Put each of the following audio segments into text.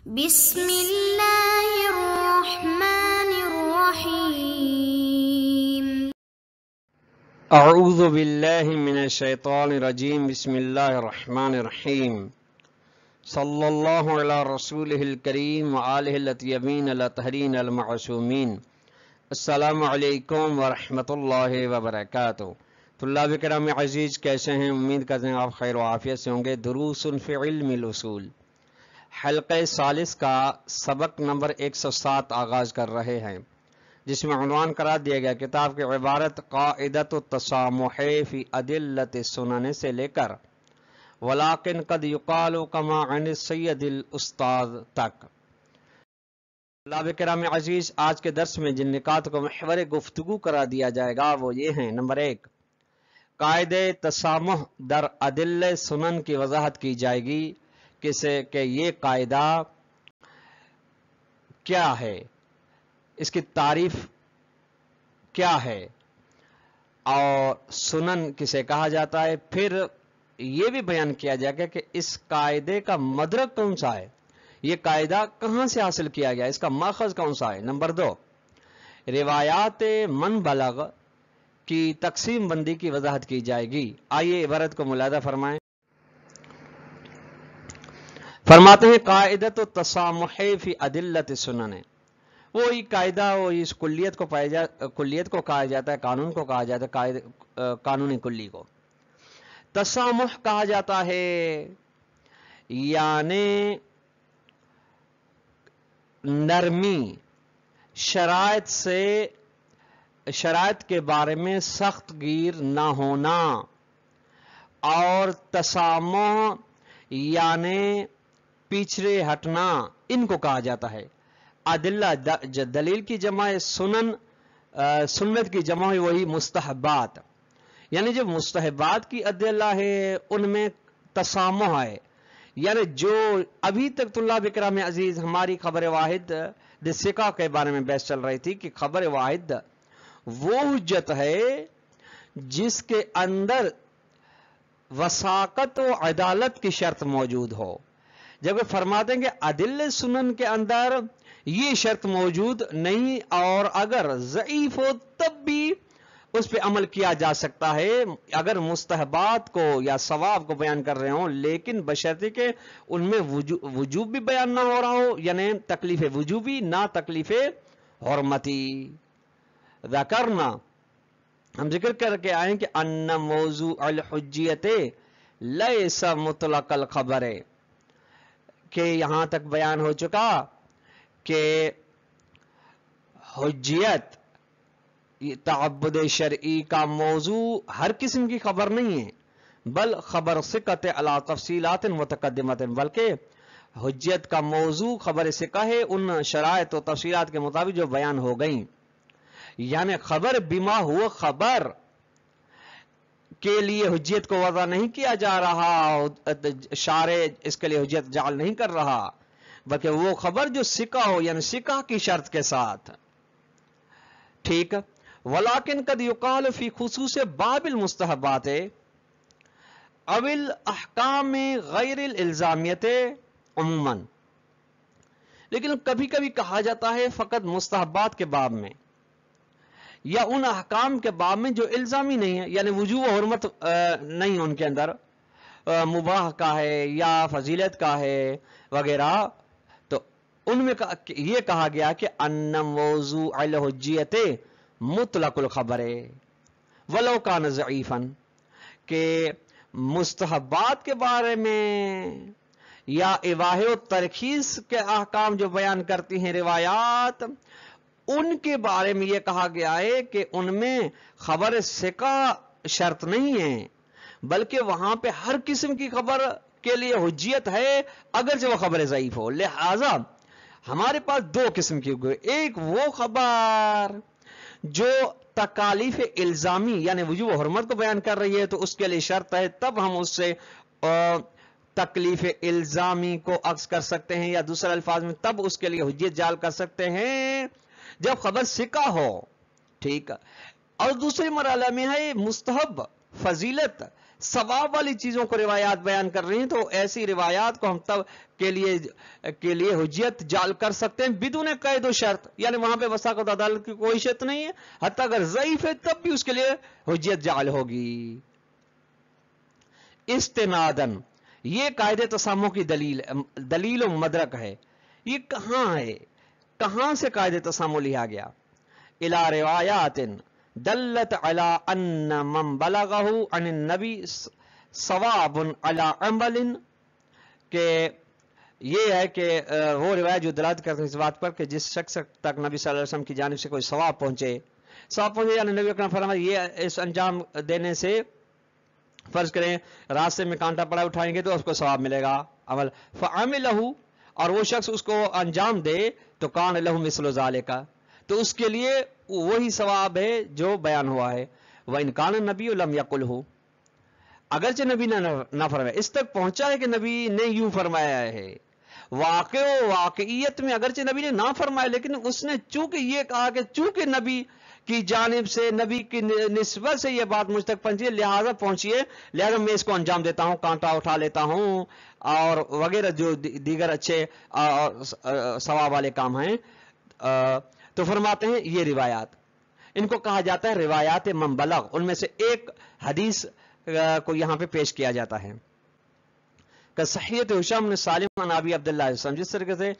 بسم اللہ الرحمن الرحیم اعوذ باللہ من الشیطان الرجیم بسم اللہ الرحمن الرحیم صلی اللہ علی رسولہ الکریم وآلہ الطیبین الاطہرین المعصومین السلام علیکم ورحمۃ اللہ وبرکاتہ۔ طلاب کرام عزیز، کیسے ہیں؟ امید کرتے ہیں آپ خیر و عافیت سے ہوں گے۔ دروس فی علم الاصول حلقہ ثالث کا سبق نمبر 107 آغاز کر رہے ہیں، جس میں عنوان قرار دیا گیا کتاب کی عبارت قاعدۃ التسامح فی ادلۃ السنن سے لے کر ولیکن قد یقال کما عن السید الاستاذ تک۔ طلاب کرام عزیز، آج کے درس میں جن نکات کو محور گفتگو قرار دیا جائے گا وہ یہ ہیں: نمبر 1، قاعدہ تسامح در ادلہ سنن کی وضاحت کی جائے گی کہ یہ قاعدہ کیا ہے، اس کی تعریف کیا ہے اور سنن کسے کہا جاتا ہے۔ پھر یہ بھی بیان کیا جائے گا کہ اس قاعدے کا مدرک کون سا ہے، یہ قاعدہ کہاں سے حاصل کیا گیا، اس کا ماخذ کون سا ہے۔ نمبر 2، روایات من بلغ کی تقسیم بندی کی وضاحت کی جائے گی۔ آئیے عبارت کو ملاحظہ فرمائیں۔ فرماتے ہیں قاعدۃ التسامح فی ادلۃ السنن، وہی قاعدہ، وہی اس کلیت کو کہا جاتا ہے، قانون کو کہا جاتا ہے، قانون کلی کو تسامح کہا جاتا ہے، یعنی نرمی، شرائط کے بارے میں سخت گیر نہ ہونا، اور تسامح یعنی پیچھے ہٹنا، ان کو کہا جاتا ہے۔ ادلہ دلیل کی جمع ہے، سنت کی جمع ہے وہی مستحبات، یعنی جو مستحبات کی ادلہ ہے ان میں تسامح ہے، یعنی جو ابھی تک طلاب کرام عزیز ہماری خبر واحد سکہ کے بارے میں بحث چل رہی تھی کہ خبر واحد وہ حجت ہے جس کے اندر وثاقت و عدالت کی شرط موجود ہو، جبکہ فرماتے ہیں کہ عدل سنن کے اندر یہ شرط موجود نہیں، اور اگر ضعیف ہو تب بھی اس پہ عمل کیا جا سکتا ہے اگر مستحبات کو یا ثواب کو بیان کر رہے ہوں، لیکن بشرطے کہ ان میں وجوب بھی بیان نہ ہو رہا ہو، یعنی تکلیف وجوبی نہ تکلیف حرمتی۔ ذکرنا، ہم ذکر کر کے آئیں کہ ان موضوع الحجیت لیس مطلق الخبر، کہ یہاں تک بیان ہو چکا کہ حجیت تعبد شرعی کا موضوع ہر قسم کی خبر نہیں ہے، بل خبر ثقت علی تفصیلات متقدمت، بلکہ حجیت کا موضوع خبر ثقہ ہے ان شرائط و تفصیلات کے مطابق جو بیان ہو گئیں، یعنی خبر بما ہوا خبر کے لیے حجیت کو وضع نہیں کیا جا رہا، شارع اس کے لیے حجیت جعل نہیں کر رہا، بلکہ وہ خبر جو ثقہ ہو، یعنی ثقہ کی شرط کے ساتھ، ٹھیک۔ ولیکن قد یقال فی خصوص باب المستحبات او الاحکام غیر الالزامیت عموما، لیکن کبھی کبھی کہا جاتا ہے فقط مستحبات کے باب میں یا ان احکام کے باب میں جو الزامی نہیں ہے، یعنی وجوب و حرمت نہیں ان کے اندر، مباح کا ہے یا فضیلت کا ہے وغیرہ، تو ان میں یہ کہا گیا کہ ان موضوع الحجیت مطلق الخبر ولو کان ضعیفا، کہ مستحبات کے بارے میں یا اباحہ و ترخیص کے احکام جو بیان کرتی ہیں روایات، ان کے بارے میں یہ کہا گیا ہے کہ ان میں خبر ثقہ شرط نہیں ہے، بلکہ وہاں پہ ہر قسم کی خبر کے لیے حجیت ہے اگرچہ وہ خبر ضعیف ہو۔ لہذا ہمارے پاس دو قسم کی ہوئی، ایک وہ خبر جو تکالیف الزامی یعنی وجوب و حرمت کو بیان کر رہی ہے تو اس کے لیے شرط ہے، تب ہم اس سے تکلیف الزامی کو عکس کر سکتے ہیں، یا دوسرے الفاظ میں تب اس کے لیے حجیت جعل کر سکتے ہیں جب خبر ثقہ ہو، ٹھیک۔ اور دوسری مرحلہ میں ہے مستحب، فضیلت، ثواب والی چیزوں کو روایات بیان کر رہی ہیں تو ایسی روایات کو ہم تب کے لیے حجیت جعل کر سکتے ہیں بدون قید و شرط، یعنی وہاں پہ وثاقت عدالت کی کوئی شرط نہیں ہے، حتیٰ اگر ضعیف ہے تب بھی اس کے لیے حجیت جعل ہوگی۔ استنادن، یہ قاعدہ تسامح کی دلیل و مدرک ہے۔ یہ کہاں ہے، کہاں سے قاعدہ تسامح لیا گیا؟ الی روایات دلت علی ان من بلغہ عن النبی ثواب علی عمل، کہ یہ ہے کہ وہ روایت جو دلالت کرتے ہیں اس بات پر کہ جس شخص تک نبی صلی اللہ علیہ وسلم کی جانب سے کوئی ثواب پہنچے یعنی نبی اکرم فرمایا یہ اس انجام دینے سے، فرض کریں راستے میں کانٹا پڑا اٹھائیں گے تو اس کو ثواب ملے گا عمل، فعملہ، اور وہ شخص اس کو انجام دے تو کان لہ مثل ذالک، تو اس کے لیے وہی ثواب ہے جو بیان ہوا ہے۔ وَإِنْ كَانَ النَّبِيُّ لَمْ يَقُلْهُ، اگرچہ نبی نے نہ فرمایا، اس تک پہنچا ہے کہ نبی نے یوں فرمایا ہے۔ واقع و واقعیت میں اگرچہ نبی نے نہ فرمایا لیکن اس نے چونکہ یہ کہا کہ چونکہ نبی کی جانب سے، نبی کی نسبت سے یہ بات مجھ تک پہنچی ہے لہذا پہنچیے، لہذا میں اس کو انجام دیتا ہوں، کانٹا اٹھا لیتا ہوں اور وغیرہ جو دیگر اچھے ثواب والے کام ہیں۔ تو فرماتے ہیں یہ روایات، ان کو کہا جاتا ہے روایات من بلغ، ان میں سے ایک حدیث کو یہاں پہ پیش کیا جاتا ہے کہ صحیحت ہشام بن سالم عن ابی عبداللہ علیہ السلام، جس طریقے سے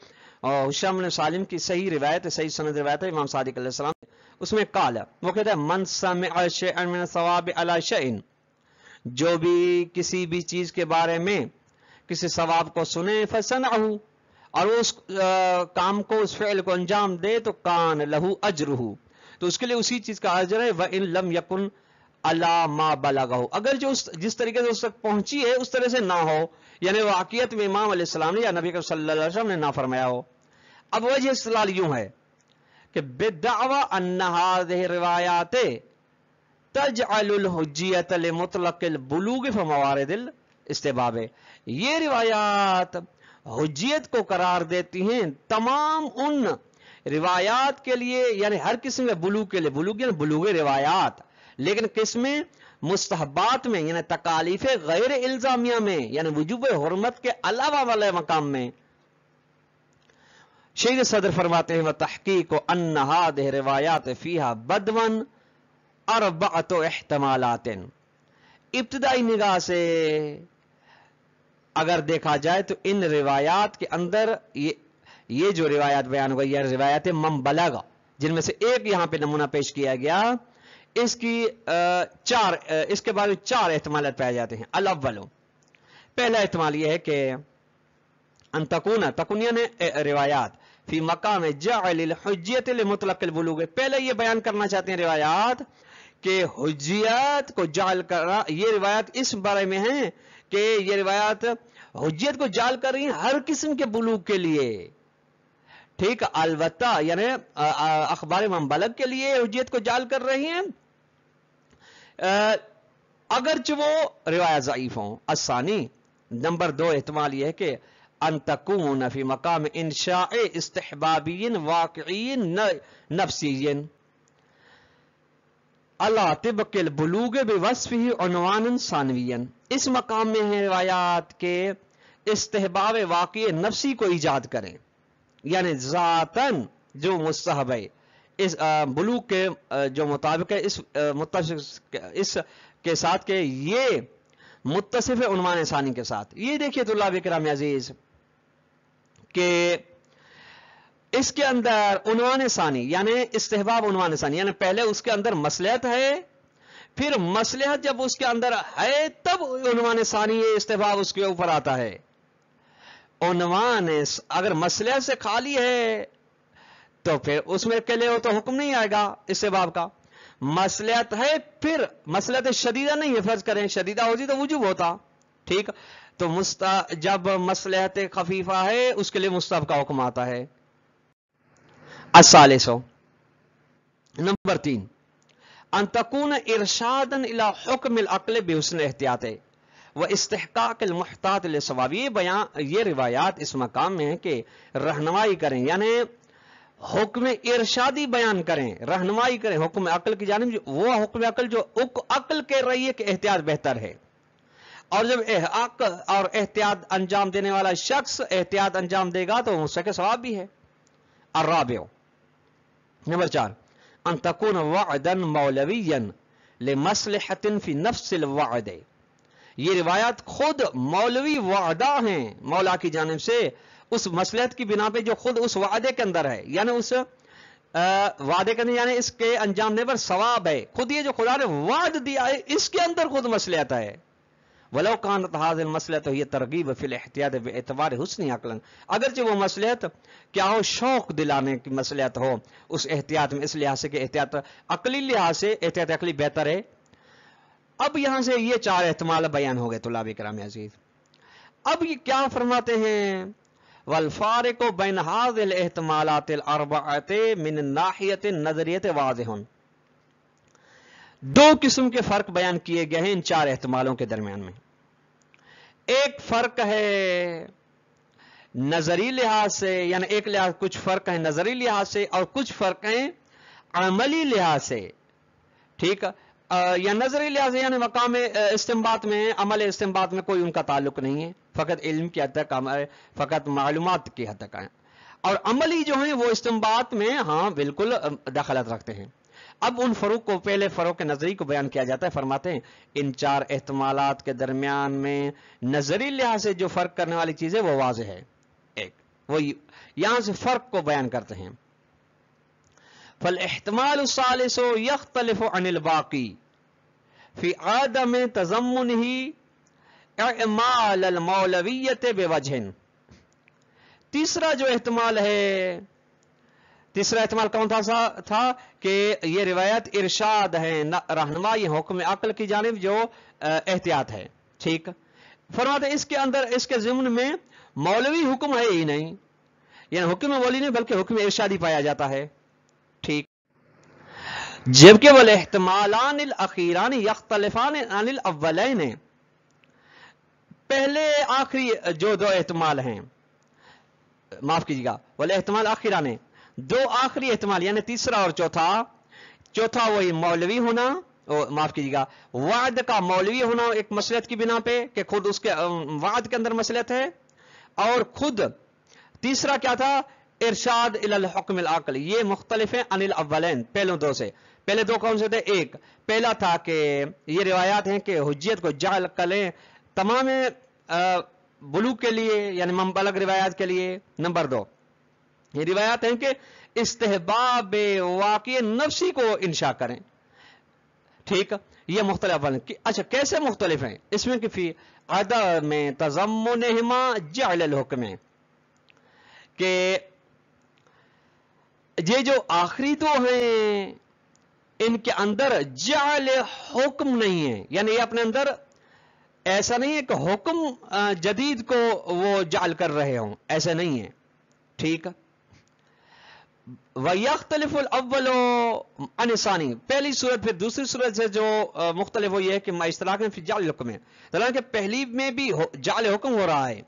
ہشام بن سالم کی صحیح روایت ہے، صحیح سند روایت ہے امام صادق علیہ السلام، اس میں قال، وہ کہتا ہے من سمع شیئا من الثواب علی شیء، جو بھی کسی بھی چیز کے بارے میں کسی ثواب کو سنے فصنعہ، اور اس کام کو، اس فعل کو انجام دے تو کان لہو اجرہ، تو اس کے لیے اسی چیز کا اجر ہے، وَإِن لَمْ يَكُنْ عَلَى مَا بَلَغَهُ، اگر جو جس طریقے سے اس تک پہنچی ہے اس طرح سے نہ ہو، یعنی واقعیت میں امام علیہ السلام نے یا نبی صلی اللہ علیہ وسلم نے نہ فرمایا ہو۔ اب وجہ استدلال یوں ہے کہ بِالدَّعْوَى أَنَّ هَذِهِ الرِّوَایَاتِ تَجْعَلُ الْحُجِّیَّةَ لِمُطْلَقِ الْبُلُوغِ فَمَوَارِدِ الاستحباب، یہ روایات حجیت کو قرار دیتی ہیں تمام ان روایات کے لیے، یعنی ہر قسم کے بلوغ کے لیے، بلوغ یعنی بلوغ روایات، لیکن کس میں؟ مستحبات میں، یعنی تکالیف غیر الزامیہ میں، یعنی وجوب حرمت کے علاوہ والے مقام میں۔ شیخ صدر فرماتے ہیں وتحقیق ان هذه روایات فيها بدوا اربعۃ احتمالات، ابتدائی نگاہ سے اگر دیکھا جائے تو ان روایات کے اندر یہ جو روایات بیان ہوئی یہ روایات من بلغ، جن میں سے ایک یہاں پہ نمونہ پیش کیا گیا، اس کی اس کے بعد 4 احتمالات پائے جاتے ہیں۔ الاول، پہلا احتمال یہ ہے کہ ان تکون یعنی روایات فی مقام جعل الحجیت لمطلق البلوغ، پہلے یہ بیان کرنا چاہتے ہیں روایات کہ حجیت کو جعل کرنا، یہ روایات اس بارے میں ہیں کہ یہ روایات حجیت کو جعل کر رہی ہیں ہر قسم کے بلوغ کے لیے، ٹھیک، البتہ یعنی اخبار من بلغ کے لیے حجیت کو جعل کر رہی ہیں اگرچہ وہ روایات ضعیف ہوں۔ الثانی، نمبر 2 احتمال یہ ہے کہ ان تکون فی مقام انشاء استحبابی واقعی نفسی اللہ طبق البلوغ بوصفہ عنوان ثانوی، اس مقام میں ہے روایات کے استحباب واقعی نفسی کو ایجاد کریں، یعنی ذاتاً جو مستحب ہے اس بلوغ کے جو مطابق ہے اس کے ساتھ کہ یہ متصف عنوان ثانی کے ساتھ۔ یہ دیکھیے طلاب کرام عزیز کہ اس کے اندر عنوان ثانی یعنی استحباب عنوان ثانی، یعنی پہلے اس کے اندر مصلحت ہے، پھر مصلحت جب اس کے اندر ہے تب عنوان ثانی استحباب اس کے اوپر آتا ہے۔ عنوان اگر مصلحت سے خالی ہے تو پھر اس میں کے لیے تو حکم نہیں آئے گا استحباب کا، مصلحت ہے پھر مصلحت شدیدہ نہیں ہے، فرض کریں شدیدہ ہوتی تو وجوب ہوتا، ٹھیک، تو جب مصلحت خفیفہ ہے اس کے لیے مستحب کا حکم آتا ہے۔ الثالث، نمبر 3، ان تکون ارشادا الی حکم العقل بحسن احتیاط و استحقاق المحتاط للصواب، یہ روایات اس مقام میں ہیں کہ رہنمائی کریں، یعنی حکم ارشادی بیان کریں، رہنمائی کریں حکم عقل کی جانب، وہ حکم عقل جو عقل کہہ رہی ہے کہ احتیاط بہتر ہے، اور جب حق اور احتیاط انجام دینے والا شخص احتیاط انجام دے گا تو اس کا ثواب بھی ہے. الرابع، نمبر 4، ان تکون وعدا مولویا لمصلحۃ فی نفس الوعد. یہ روایات خود مولوی وعدہ ہیں مولا کی جانب سے اس مصلحت کی بنا پہ جو خود اس وعدے کے اندر ہے، یعنی اس وعدے کے اندر، یعنی اس کے انجام دینے پر ثواب ہے. خود یہ جو خدا نے وعد دیا ہے اس کے اندر خود مصلحت ہے. ولو كانت هذه المصلحة هي ترغیب فی الاحتیاط باعتبار حسن عقل، اگرچہ وہ مصلحت کیا ہو شوق دلانے کی مصلحت ہو اس احتیاط میں، اس لحاظ سے کہ احتیاط عقلی لحاظ سے احتیاط عقلی بہتر ہے. اب یہاں سے یہ 4 احتمال بیان ہو گئے طلاب کرام عزیز. اب یہ کیا فرماتے ہیں؟ والفارق بین هذه الاحتمالات الاربعة من الناحیة النظریة واضح. 2 قسم کے فرق بیان کیے گئے ہیں ان 4 احتمالوں کے درمیان میں. ایک فرق ہے نظری لحاظ سے، یعنی ایک لحاظ کچھ فرق ہے نظری لحاظ سے اور کچھ فرق ہیں عملی لحاظ سے. ٹھیک، یا نظری لحاظ سے یعنی مقام استنباط میں، عمل استنباط میں کوئی ان کا تعلق نہیں ہے، فقط علم کی حد تک، فقط معلومات کی حد تک ہے. اور عملی جو ہیں وہ استنباط میں ہاں بالکل دخلت رکھتے ہیں. اب ان فروق کو، پہلے فروق نظری کو بیان کیا جاتا ہے. فرماتے ہیں ان 4 احتمالات کے درمیان میں نظری لحاظ سے جو فرق کرنے والی چیز ہے وہ واضح ہے. ایک وہ یہاں سے فرق کو بیان کرتے ہیں. فالاحتمال الثالث يختلف عن الباقی فی عدم تضمنہ اعمال المولویت بوجہ. تیسرا جو احتمال ہے، تیسرا احتمال کون تھا کہ یہ روایت ارشاد ہے، رہنمائی حکم عقل کی جانب جو احتیاط ہے. ٹھیک، فرماتے اس کے اندر، اس کے ضمن میں مولوی حکم ہے ہی نہیں، یعنی حکم مولی نہیں بلکہ حکم ارشادی پایا جاتا ہے. ٹھیک، جبکہ والاحتمالان الاخیران یختلفان عن الاولین. پہلے آخری جو 2 احتمال ہیں، معاف کیجیے گا، والاحتمال الاخیران، 2 آخری احتمال یعنی تیسرا اور چوتھا وہی مولوی ہونا، معاف کیجیے گا، وعد کا مولوی ہونا ایک مصلحت کی بنا پہ کہ خود اس کے وعد کے اندر مصلحت ہے، اور خود تیسرا کیا تھا؟ ارشاد الی الحکم العقل. یہ مختلف ہیں عن الاولین، پہلوں 2 سے. پہلے 2 کون سے تھے؟ ایک پہلا تھا کہ یہ روایات ہیں کہ حجیت کو جعل کریں تمام بلوغ کے لیے، یعنی منبلغ روایات کے لیے. نمبر 2 یہ روایات ہیں کہ استحباب واقع نفسی کو انشاء کریں. ٹھیک، یہ مختلف ہیں. اچھا کیسے مختلف ہیں؟ اس میں کہ فی عدم تضمنہما جعل الحکم، کہ یہ جو آخری 2 ہیں ان کے اندر جعل حکم نہیں ہے، یعنی یہ اپنے اندر ایسا نہیں ہے کہ حکم جدید کو وہ جعل کر رہے ہوں، ایسا نہیں ہے. ٹھیک، وَيَخْتَلِفُ الْأَوَّلُ عَنِ الثَّانِي. پہلی صورت پھر دوسری صورت سے جو مختلف وہ یہ ہے کہ ما اشتراک فی جعل الحکم ہے، حالانکہ پہلی میں بھی جعل حکم ہو رہا ہے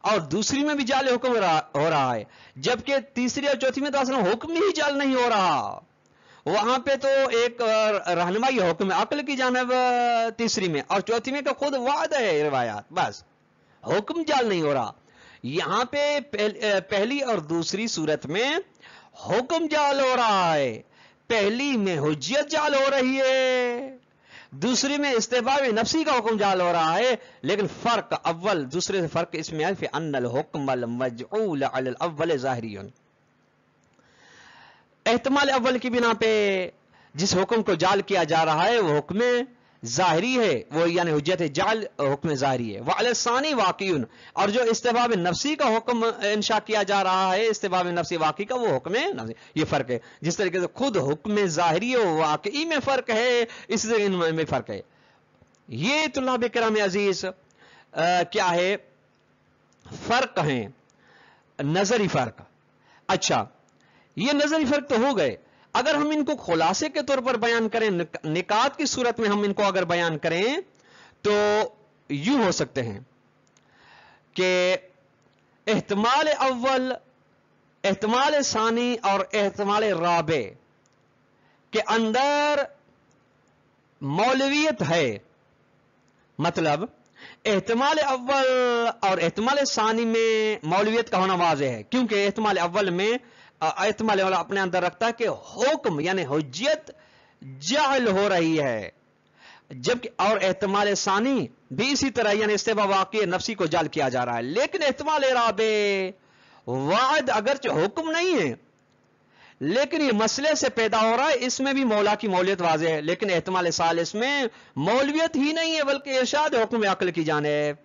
اور دوسری میں بھی جعل حکم ہو رہا ہے، جبکہ تیسری اور چوتھی میں تو اصلا حکم ہی جعل نہیں ہو رہا. وہاں پہ تو ایک رہنمائی حکم عقل کی جانب تیسری میں، اور چوتھی میں تو خود وعد ہے روایات، بس حکم جعل نہیں ہو رہا. یہاں پہ پہلی اور دوسری صورت میں حکم جعل ہو رہا ہے. پہلی میں حجیت جعل ہو رہی ہے، دوسری میں استحباب نفسی کا حکم جعل ہو رہا ہے. لیکن فرق اول دوسرے سے فرق اس میں ہے فی ان الحکم المجعول علی الاول ظاہری. احتمال اول کی بنا پہ جس حکم کو جعل کیا جا رہا ہے وہ حکم ظاہری ہے، وہ یعنی حجت جعل حکم ظاہری ہے. وعلی الثانی واقعی، اور جو استحباب نفسی کا حکم انشاء کیا جا رہا ہے استحباب نفسی واقعی کا، وہ حکم نفسی. یہ فرق ہے. جس طریقے سے خود حکم ظاہری و واقعی میں فرق ہے، اس سے ان میں فرق ہے. یہ طلاب کرام عزیز کیا ہے؟ فرق ہیں، نظری فرق. اچھا یہ نظری فرق تو ہو گئے. اگر ہم ان کو خلاصے کے طور پر بیان کریں، نکات کی صورت میں ہم ان کو اگر بیان کریں تو یوں ہو سکتے ہیں کہ احتمال اول، احتمال ثانی اور احتمال رابع کے اندر مولویت ہے. مطلب احتمال اول اور احتمال ثانی میں مولویت کا ہونا واضح ہے، کیونکہ احتمال اول میں احتمال اول اپنے اندر رکھتا ہے کہ حکم یعنی حجت جعل ہو رہی ہے، جبکہ اور احتمال ثانی بھی اسی طرح یعنی استباح واقع نفسی کو جعل کیا جا رہا ہے. لیکن احتمال رابع وعد اگرچہ حکم نہیں ہے لیکن یہ مسئلے سے پیدا ہو رہا ہے، اس میں بھی مولا کی مولیت واضح ہے. لیکن احتمال ثالث میں مولویت ہی نہیں ہے بلکہ ارشاد حکم عقل کی جانب.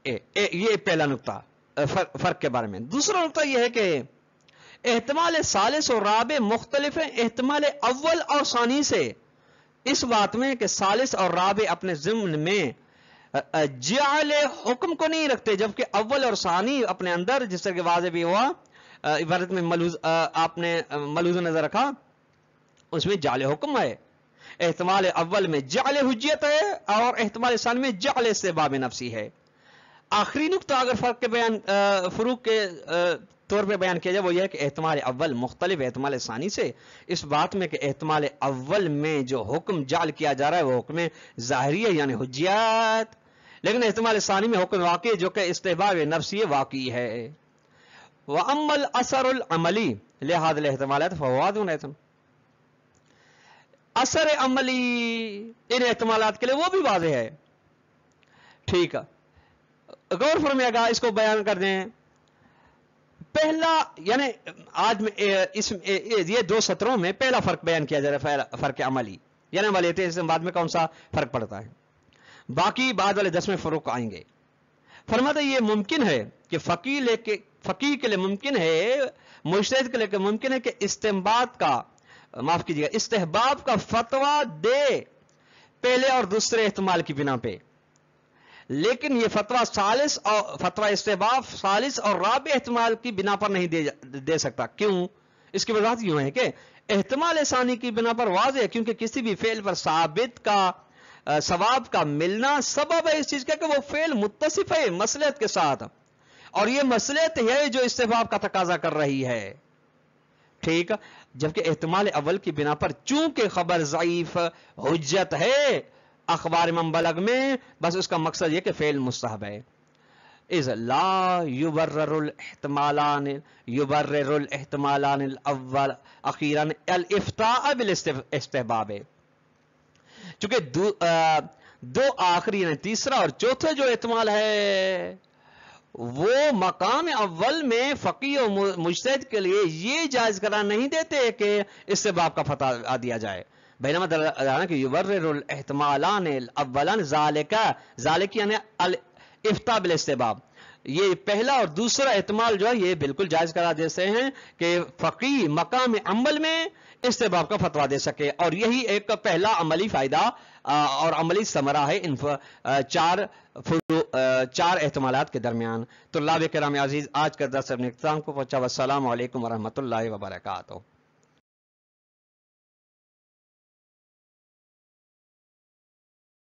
یہ پہلا نقطہ فرق کے بارے میں. دوسرا نقطہ یہ ہے کہ احتمال ثالث اور رابع مختلف ہیں احتمال اول اور ثانی سے اس بات میں کہ ثالث اور رابع اپنے ضمن میں جعل حکم کو نہیں رکھتے، جبکہ اول اور ثانی اپنے اندر جس طرح کہ واضح بھی ہوا عبارت میں ملحوظ آپ نے ملحوظ نظر رکھا اس میں جعل حکم ہے. احتمال اول میں جعل حجیت ہے اور احتمال ثانی میں جعل استحباب نفسی ہے. آخری نقطہ اگر فرق کے بیان فروق کے طور پہ بیان کیا جائے وہ یہ ہے کہ احتمال اول مختلف احتمال ثانی سے اس بات میں کہ احتمال اول میں جو حکم جعل کیا جا رہا ہے وہ حکم ظاہری ہے یعنی حجیت، لیکن احتمال ثانی میں حکم واقعی جو کہ استحباب نفسی واقعی ہے. وَأَمَّا الْأَثَرُ الْعَمَلِي لِهَذِهِ الْاحْتِمَالَاتِ فَهُوَ واضح. اثر عملی ان احتمالات کے لیے وہ بھی واضح ہے. ٹھیک ہے، غور فرمائے گا، اس کو بیان کر دیں. پہلا یعنی آج میں یہ دو سطروں میں پہلا فرق بیان کیا جا رہا ہے، فرق عملی یعنی عملیت ہے. اس بعد میں کون سا فرق پڑتا ہے، باقی بعد والے 10 میں فروق آئیں گے. فرماتا یہ ممکن ہے کہ فقیہ کے لیے ممکن ہے، مجتہد کے لیے ممکن ہے کہ استنباط کا معاف کیجیے گا استحباب کا فتویٰ دے پہلے اور دوسرے احتمال کی بنا پہ، لیکن یہ فتویٰ استحباب ثالث اور رابع احتمال کی بنا پر نہیں دے سکتا. کیوں؟ اس کی وجہ یوں ہے کہ احتمال ثانی کی بنا پر واضح ہے، کیونکہ کسی بھی فعل پر ثابت کا ثواب کا ملنا سبب ہے اس چیز کا کہ وہ فعل متصف ہے مصلحت کے ساتھ، اور یہ مصلحت ہے جو استحباب کا تقاضا کر رہی ہے. ٹھیک، جبکہ احتمال اول کی بنا پر چونکہ خبر ضعیف حجت ہے اخبار منبلغ میں، بس اس کا مقصد یہ کہ فعل مستحب ہے. اذ لا یبرر الاحتمالان الاول اخیرا الافتاء بالاستحباب. چونکہ دو آخری یعنی تیسرا اور چوتھا جو احتمال ہے وہ مقام اول میں فقیہ و مجتہد کے لیے یہ جائز قرار نہیں دیتے کہ استحباب کا فتویٰ دیا جائے. بینما دلانا کہ یبرر الاحتمالان الاولان ذالک یعنی الافتاء بالاستحباب، یہ پہلا اور دوسرا احتمال جو ہے یہ بالکل جائز قرار دیتے ہیں کہ فقیہ مقام عمل میں استحباب کا فتویٰ دے سکے، اور یہی ایک پہلا عملی فائدہ اور عملی ثمرہ ہے ان چار احتمالات کے درمیان. تو طلاب کرام عزیز، آج کا درس اپنے اختتام کو پہنچا. والسلام علیکم ورحمۃ اللہ وبرکاتہ.